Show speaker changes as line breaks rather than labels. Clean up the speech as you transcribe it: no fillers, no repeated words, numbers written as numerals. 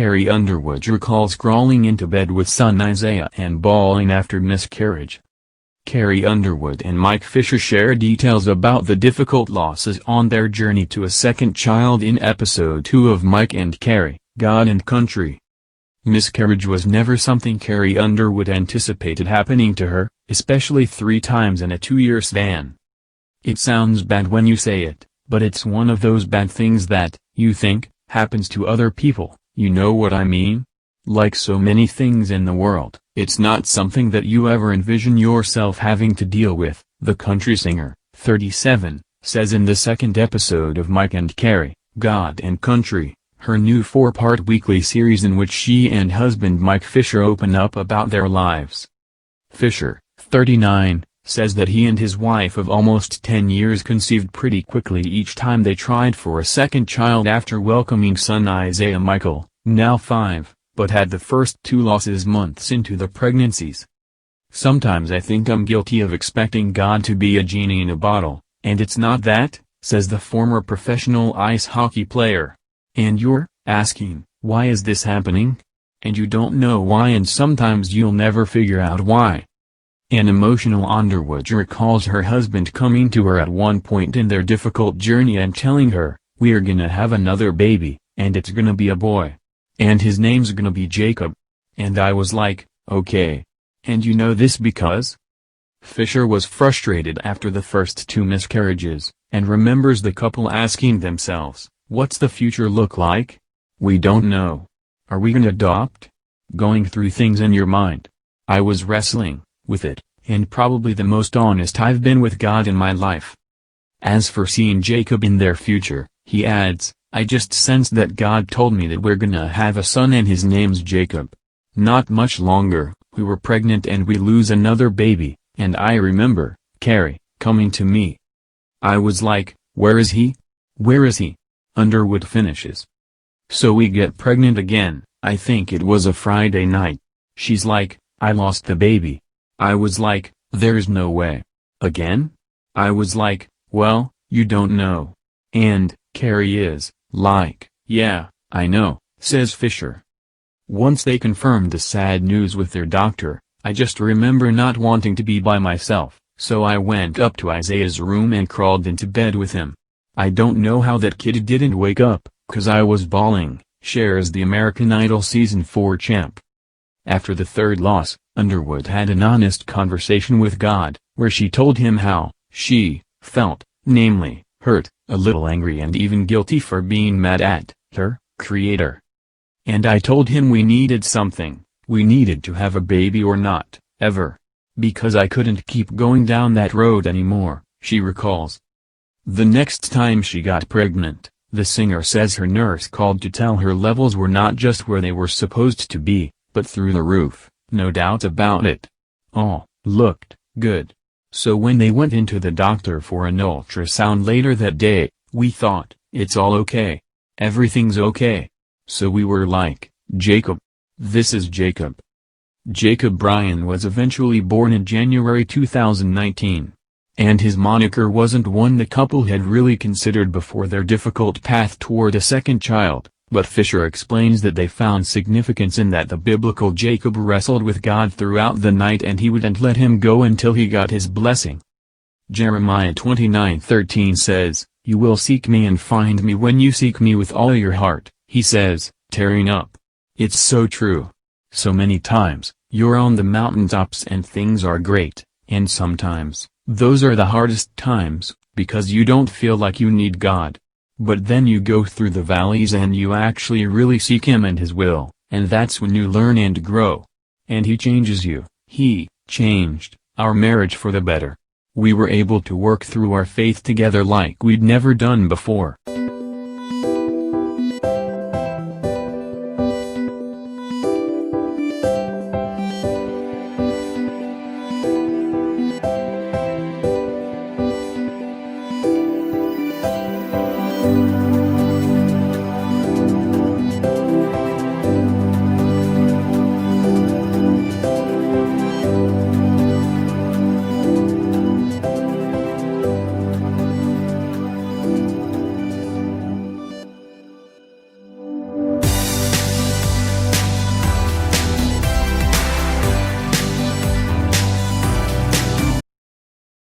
Carrie Underwood recalls crawling into bed with son Isaiah and bawling after miscarriage. Carrie Underwood and Mike Fisher share details about the difficult losses on their journey to a second child in episode 2 of Mike and Carrie, God and Country. Miscarriage was never something Carrie Underwood anticipated happening to her, especially 3 times in a 2-year span. It sounds bad when you say it, but it's one of those bad things that, you think, happens to other people, you know what I mean? Like so many things in the world, it's not something that you ever envision yourself having to deal with, the country singer, 37, says in the second episode of Mike and Carrie, God and Country, her new 4-part weekly series in which she and husband Mike Fisher open up about their lives. Fisher, 39, says that he and his wife of almost 10 years conceived pretty quickly each time they tried for a second child after welcoming son Isaiah Michael, now 5, but had the first 2 losses months into the pregnancies. Sometimes I think I'm guilty of expecting God to be a genie in a bottle, and it's not that, says the former professional ice hockey player. And you're asking, why is this happening? And you don't know why, and sometimes you'll never figure out why. An emotional Underwood recalls her husband coming to her at one point in their difficult journey and telling her, "We're gonna have another baby, and it's gonna be a boy. And his name's gonna be Jacob." And I was like, okay. And you know this because? Fisher was frustrated after the first 2 miscarriages, and remembers the couple asking themselves, what's the future look like? We don't know. Are we gonna adopt? Going through things in your mind. I was wrestling with it, and probably the most honest I've been with God in my life. As for seeing Jacob in their future, he adds, I just sensed that God told me that we're gonna have a son and his name's Jacob. Not much longer, we were pregnant and we lose another baby, and I remember, Carrie, coming to me. I was like, where is he? Where is he? Underwood finishes. So we get pregnant again, I think it was a Friday night. She's like, I lost the baby. I was like, there's no way. Again? I was like, well, you don't know. And, Carrie is, like, yeah, I know, says Fisher. Once they confirmed the sad news with their doctor, I just remember not wanting to be by myself, so I went up to Isaiah's room and crawled into bed with him. I don't know how that kid didn't wake up, 'cause I was bawling, shares the American Idol Season 4 champ. After the 3rd loss, Underwood had an honest conversation with God, where she told him how she felt, namely, hurt, a little angry and even guilty for being mad at her Creator. And I told him we needed something, we needed to have a baby or not, ever. Because I couldn't keep going down that road anymore, she recalls. The next time she got pregnant, the singer says her nurse called to tell her levels were not just where they were supposed to be, but through the roof, no doubt about it. All looked good. So when they went into the doctor for an ultrasound later that day, we thought, it's all okay. Everything's okay. So we were like, Jacob. This is Jacob. Jacob Bryan was eventually born in January 2019. And his moniker wasn't one the couple had really considered before their difficult path toward a second child, but Fisher explains that they found significance in that the biblical Jacob wrestled with God throughout the night and he wouldn't let him go until he got his blessing. Jeremiah 29:13 says, "You will seek me and find me when you seek me with all your heart," he says, tearing up. It's so true. So many times, you're on the mountaintops and things are great, and sometimes, those are the hardest times, because you don't feel like you need God. But then you go through the valleys and you actually really seek Him and His will, and that's when you learn and grow. And He changes you. He changed our marriage for the better. We were able to work through our faith together like we'd never done before.